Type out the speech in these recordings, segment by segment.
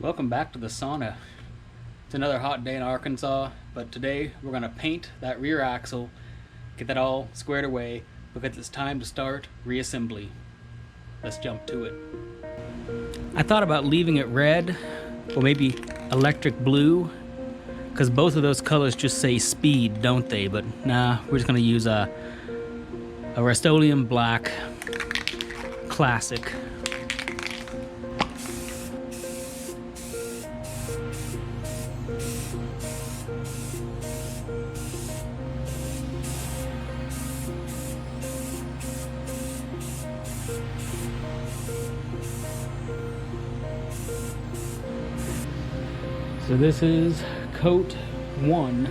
Welcome back to the sauna. It's another hot day in Arkansas, but today we're going to paint that rear axle, get that all squared away, because it's time to start reassembly. Let's jump to it. I thought about leaving it red, or maybe electric blue, because both of those colors just say speed, don't they? But nah, we're just going to use a Rust-Oleum black classic. So this is coat 1.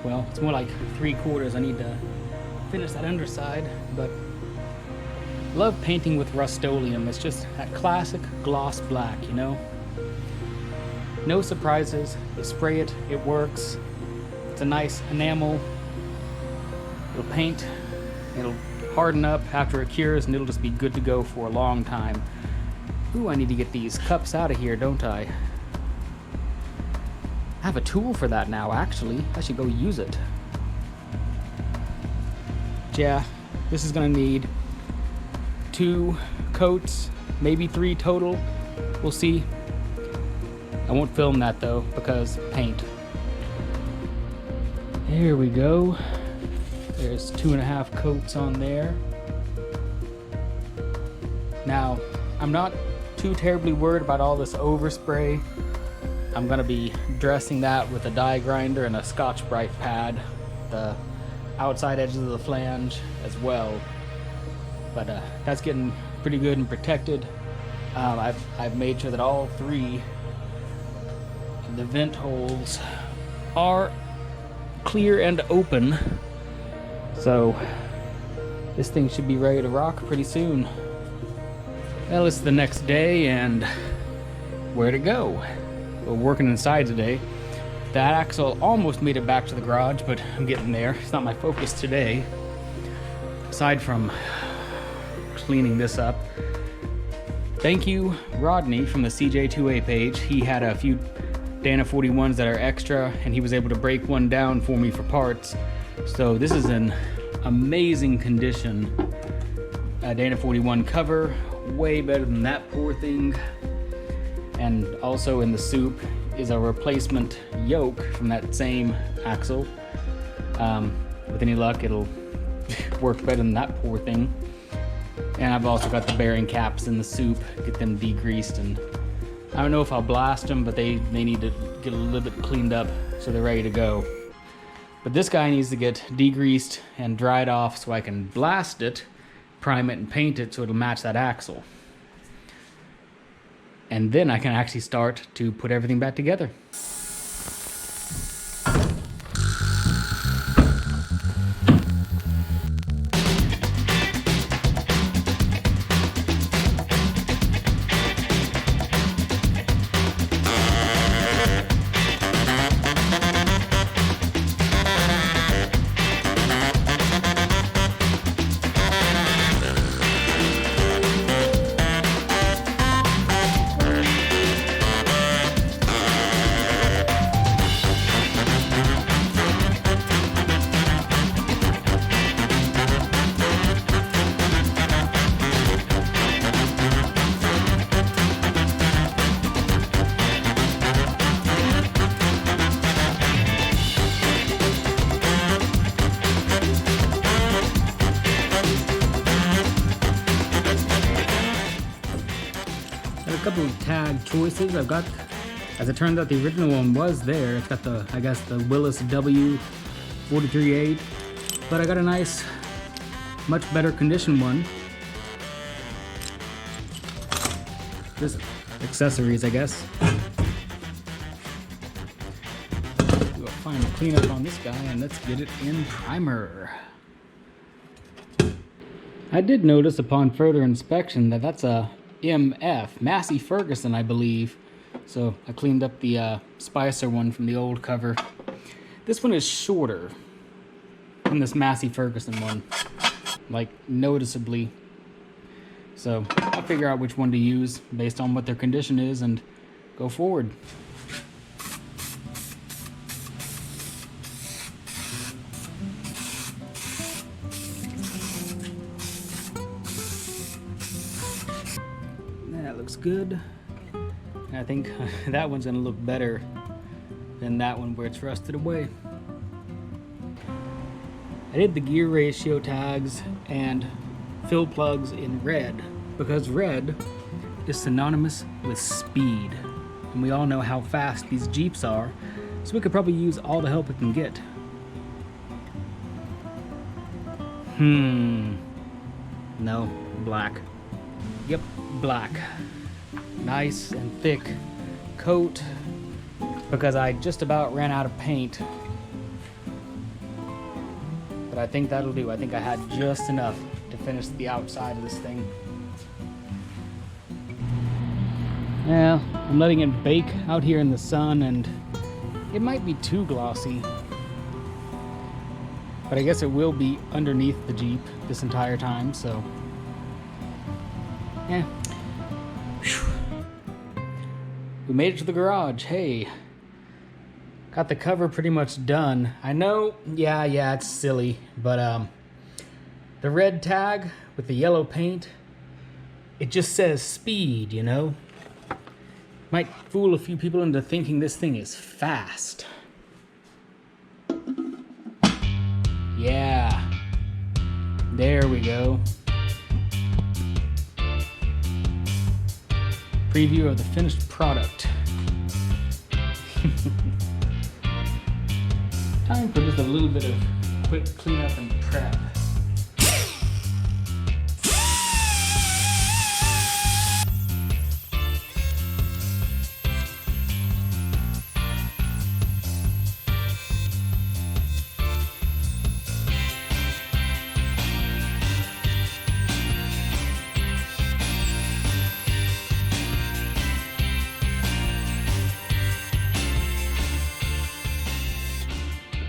Well, it's more like 3/4. I need to finish that underside, but love painting with Rust-Oleum. It's just that classic gloss black, you know? No surprises. You spray it, it works. It's a nice enamel. It'll paint, it'll harden up after it cures, and it'll just be good to go for a long time. Ooh, I need to get these cups out of here, don't I? I have a tool for that now, actually. I should go use it. Yeah, this is gonna need 2 coats, maybe 3 total. We'll see. I won't film that though, because paint. There we go. There's 2.5 coats on there. Now, I'm not too terribly worried about all this overspray. I'm gonna be dressing that with a die grinder and a Scotch-Brite pad, the outside edges of the flange as well. But that's getting pretty good and protected. I've made sure that all 3 of the vent holes are clear and open. So this thing should be ready to rock pretty soon. Well, it's the next day and where to go? We're working inside today. That axle almost made it back to the garage, but I'm getting there. It's not my focus today. Aside from cleaning this up. Thank you, Rodney from the CJ2A page. He had a few Dana 41s that are extra, and he was able to break one down for me for parts. So this is an amazing condition. A Dana 41 cover, way better than that poor thing. And also in the soup is a replacement yoke from that same axle. With any luck, it'll work better than that poor thing. And I've also got the bearing caps in the soup, get them degreased, and I don't know if I'll blast them, but they need to get a little bit cleaned up so they're ready to go. But this guy needs to get degreased and dried off so I can blast it, prime it, and paint it so it'll match that axle. And then I can actually start to put everything back together. A couple of tag choices. I've got, as it turns out, the original one was there. It's got the, I guess, the Willis W438, but I got a nice, much better condition one. Just accessories, I guess. Do a final cleanup on this guy, and let's get it in primer. I did notice upon further inspection that that's a MF, Massey Ferguson, I believe. So I cleaned up the Spicer one from the old cover. This one is shorter than this Massey Ferguson one, like noticeably. So I'll figure out which one to use based on what their condition is and go forward. That looks good. And I think that one's gonna look better than that one where it's rusted away. I did the gear ratio tags and fill plugs in red because red is synonymous with speed. And we all know how fast these Jeeps are, so we could probably use all the help we can get. No, black. Yep, black. Nice and thick coat because I just about ran out of paint. But I think that'll do. I think I had just enough to finish the outside of this thing. Yeah, I'm letting it bake out here in the sun and it might be too glossy. But I guess it will be underneath the Jeep this entire time, so. Yeah. Whew. We made it to the garage. Hey. Got the cover pretty much done. I know, yeah, it's silly, but the red tag with the yellow paint, it just says speed, you know? Might fool a few people into thinking this thing is fast. Yeah. There we go. Preview of the finished product. Time for just a little bit of quick cleanup and prep.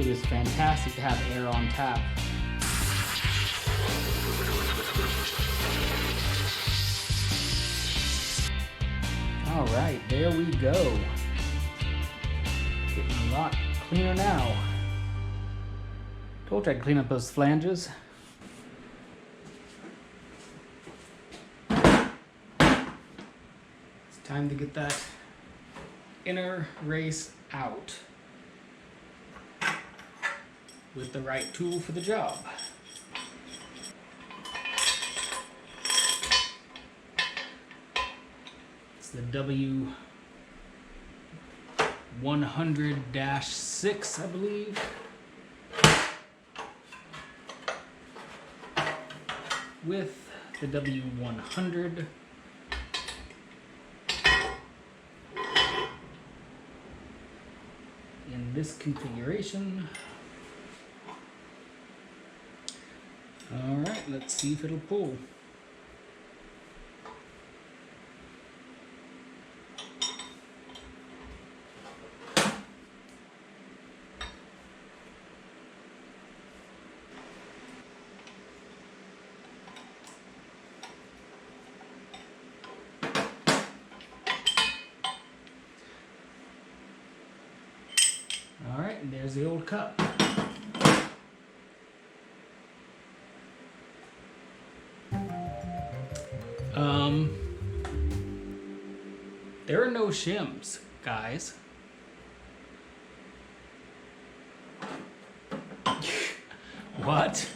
It is fantastic to have air on tap. All right, there we go. Getting a lot cleaner now. Told you I'd clean up those flanges. It's time to get that inner race out with the right tool for the job. It's the W100-6, I believe. With the W100. In this configuration. All right, let's see if it'll pull. All right, and there's the old cup. There are no shims, guys. What?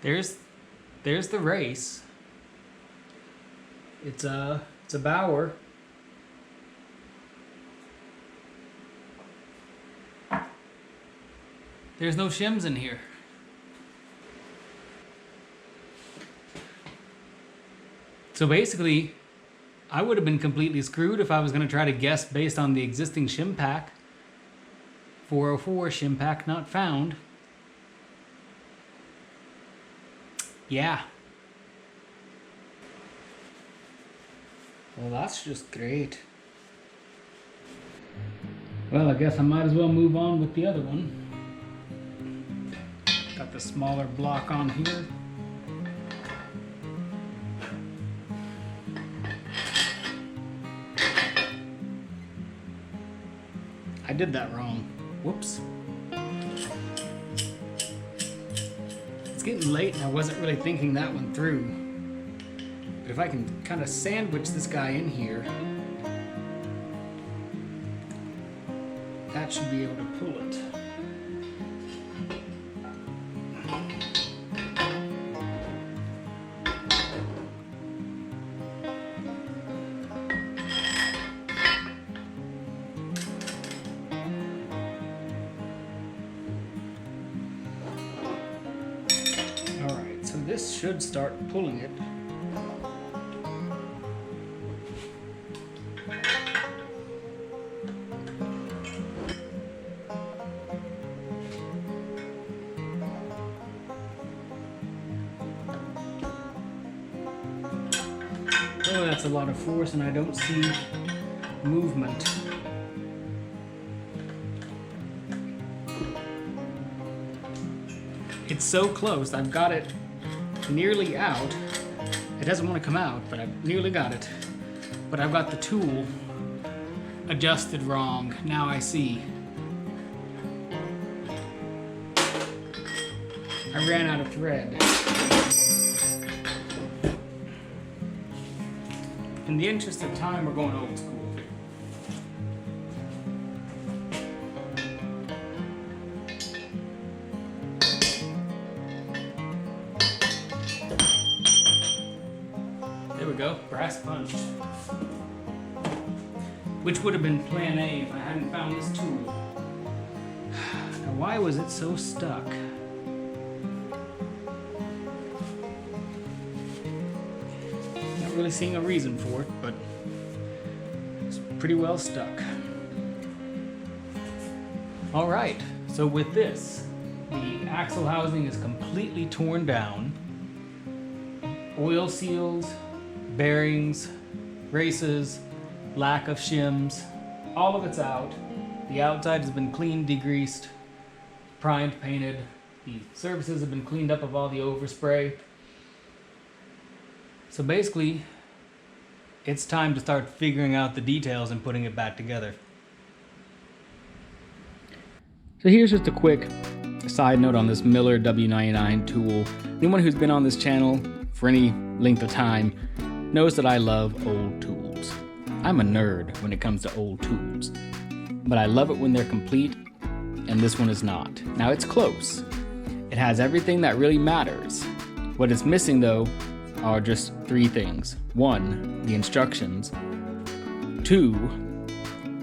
There's the race. It's a Bauer. There's no shims in here. So basically, I would have been completely screwed if I was going to try to guess based on the existing shim pack. 404 shim pack not found. Yeah. Well, that's just great. Well, I guess I might as well move on with the other one. Got the smaller block on here. did that wrong. Whoops. It's getting late and I wasn't really thinking that one through. But if I can kind of sandwich this guy in here, that should be able to pull it. Alright, so this should start pulling it. Oh, that's a lot of force and I don't see movement. It's so close. I've got it nearly out. It doesn't want to come out, but I've nearly got it. But I've got the tool adjusted wrong. Now I see. I ran out of thread. In the interest of time, we're going old school. There we go, brass punch. Which would have been plan A if I hadn't found this tool. Now, why was it so stuck? Not really seeing a reason for it, but it's pretty well stuck. All right, so with this, the axle housing is completely torn down. Oil seals, bearings, braces, lack of shims, all of it's out. The outside has been cleaned, degreased, primed, painted. The surfaces have been cleaned up of all the overspray. So basically, it's time to start figuring out the details and putting it back together. So here's just a quick side note on this Miller W99 tool. Anyone who's been on this channel for any length of time knows that I love old tools. I'm a nerd when it comes to old tools, but I love it when they're complete, and this one is not. Now it's close. It has everything that really matters. What it's missing though are just three things. 1, the instructions. 2,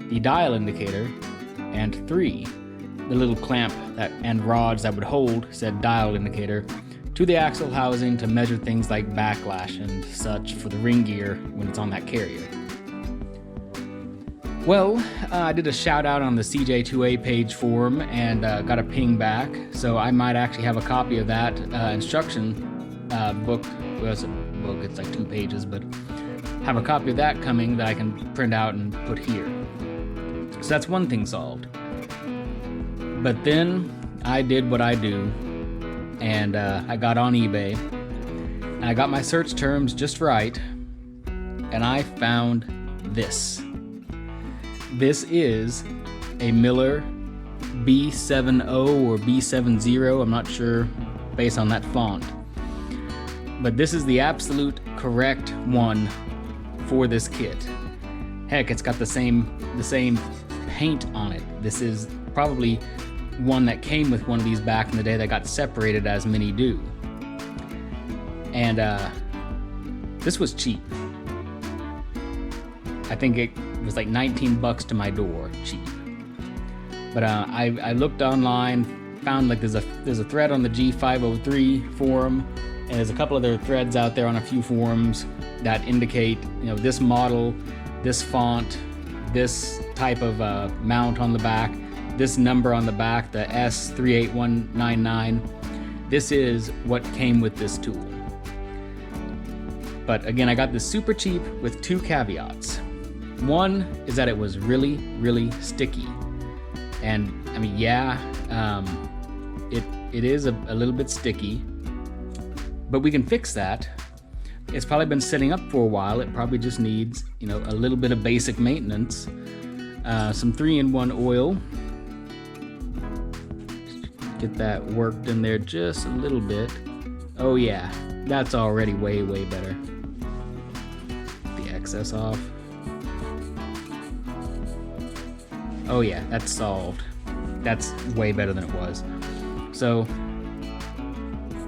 the dial indicator. And 3, the little clamp and rods that would hold said dial indicator to the axle housing to measure things like backlash and such for the ring gear when it's on that carrier. Well, I did a shout out on the CJ2A page forum and got a ping back, so I might actually have a copy of that instruction book. Well, it's a book, it's like 2 pages, but have a copy of that coming that I can print out and put here. So that's one thing solved. But then I did what I do, and I got on eBay, and I got my search terms just right, and I found this. This is a Miller B70 or B70, I'm not sure, based on that font. But this is the absolute correct one for this kit. Heck, it's got the same paint on it. This is probably one that came with one of these back in the day that got separated, as many do. And this was cheap. I think it was like $19 to my door, cheap. But I looked online, found like there's a thread on the G503 forum, and there's a couple other threads out there on a few forums that indicate, you know, this model, this font, this type of mount on the back, this number on the back, the S38199. This is what came with this tool. But again, I got this super cheap with 2 caveats. One is that it was really, really sticky. And I mean, yeah, it is a little bit sticky, but we can fix that. It's probably been sitting up for a while. It probably just needs, you know, a little bit of basic maintenance. some 3-in-1 oil. Get that worked in there just a little bit. Oh yeah, that's already way, way better. Get the excess off. Oh yeah, that's solved. That's way better than it was. So,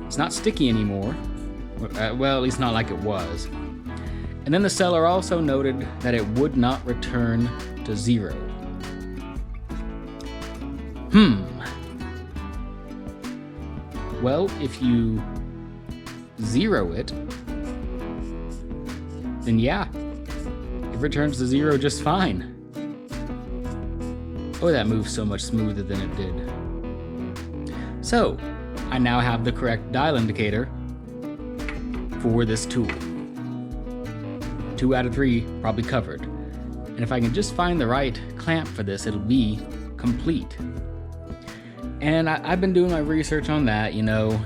it's not sticky anymore. Well, at least not like it was. And then the seller also noted that it would not return to 0. Well, if you 0 it, then yeah, it returns to 0 just fine. Oh, that moves so much smoother than it did. So, I now have the correct dial indicator for this tool. 2 out of 3 probably covered. And if I can just find the right clamp for this, it'll be complete. And I've been doing my research on that, you know.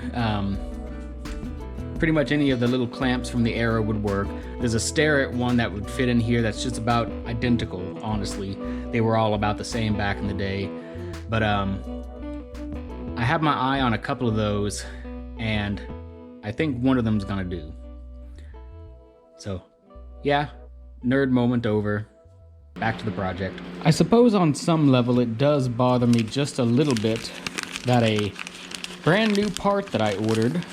Pretty much any of the little clamps from the Arrow would work. There's a Starrett one that would fit in here that's just about identical, honestly. They were all about the same back in the day. But I have my eye on a couple of those, and I think one of them's gonna do. So, yeah, nerd moment over. Back to the project. I suppose on some level it does bother me just a little bit that a brand new part that I ordered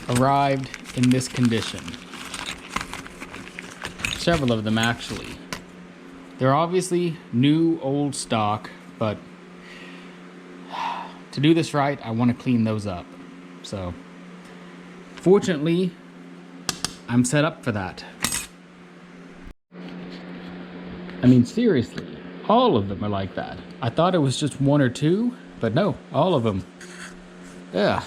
arrived in this condition. Several of them actually. They're obviously new old stock, but to do this right, I want to clean those up. So, fortunately, I'm set up for that. I mean, seriously, all of them are like that. I thought it was just 1 or 2, but no, all of them. Yeah.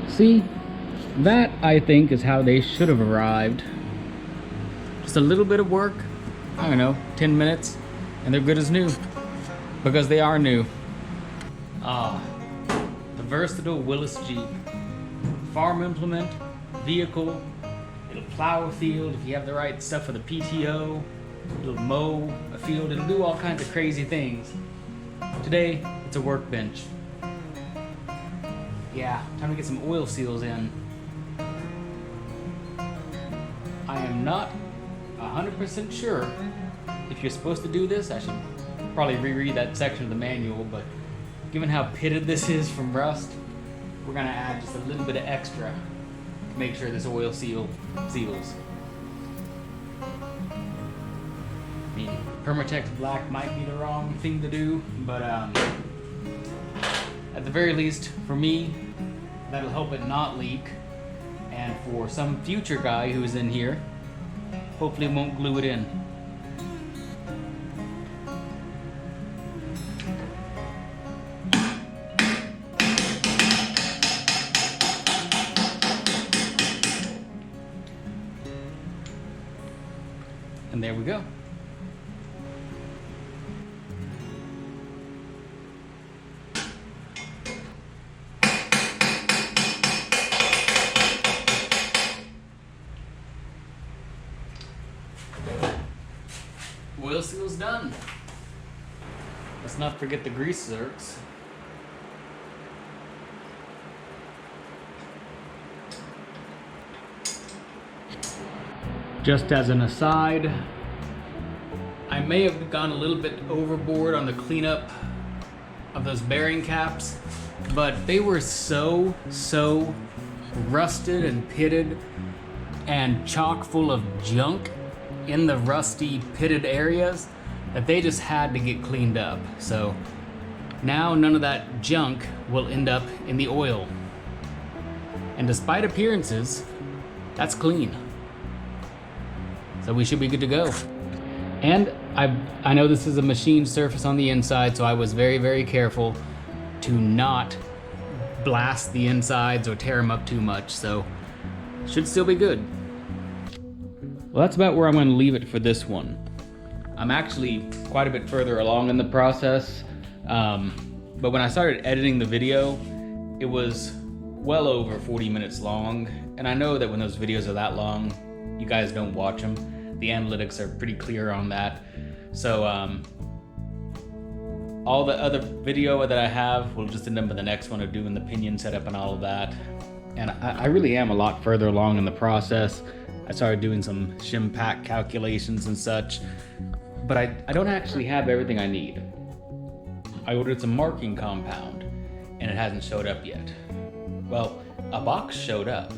See? That, I think, is how they should have arrived. Just a little bit of work, I don't know, 10 minutes, and they're good as new. Because they are new. The versatile Willys Jeep. Farm implement, vehicle, it'll plow a field if you have the right stuff for the PTO, it'll mow a field, it'll do all kinds of crazy things. Today, it's a workbench. Yeah, time to get some oil seals in. I am not 100% sure if you're supposed to do this. I should probably reread that section of the manual, but given how pitted this is from rust, we're gonna add just a little bit of extra to make sure this oil seal seals. I mean, Permatex Black might be the wrong thing to do, but at the very least, for me, that'll help it not leak. And for some future guy who's in here, hopefully it won't glue it in. And there we go. Oil seal's done. Let's not forget the grease zerks. Just as an aside, I may have gone a little bit overboard on the cleanup of those bearing caps, but they were so rusted and pitted and chock full of junk in the rusty pitted areas that they just had to get cleaned up. So now none of that junk will end up in the oil. And despite appearances, that's clean. So we should be good to go. And I know this is a machined surface on the inside, so I was very careful to not blast the insides or tear them up too much. So should still be good. Well, that's about where I'm going to leave it for this one. I'm actually quite a bit further along in the process, but when I started editing the video, it was well over 40 minutes long, and I know that when those videos are that long, you guys don't watch them. The analytics are pretty clear on that. So all the other video that I have will just end up in the next one of doing the pinion setup and all of that. And I really am a lot further along in the process. I started doing some shim pack calculations and such, but I don't actually have everything I need. I ordered some marking compound, and it hasn't showed up yet. Well, a box showed up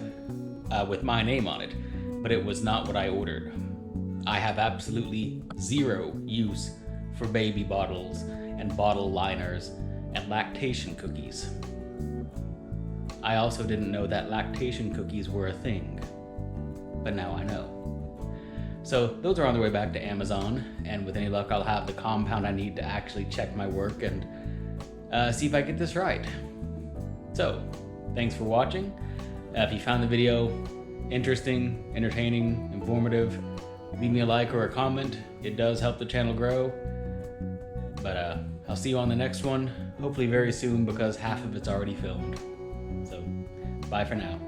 with my name on it, but it was not what I ordered. I have absolutely zero use for baby bottles and bottle liners and lactation cookies. I also didn't know that lactation cookies were a thing, but now I know. So those are on their way back to Amazon, and with any luck I'll have the compound I need to actually check my work and see if I get this right. So, thanks for watching. If you found the video interesting, entertaining, informative, leave me a like or a comment. It does help the channel grow. But I'll see you on the next one, hopefully very soon because half of it's already filmed. So, bye for now.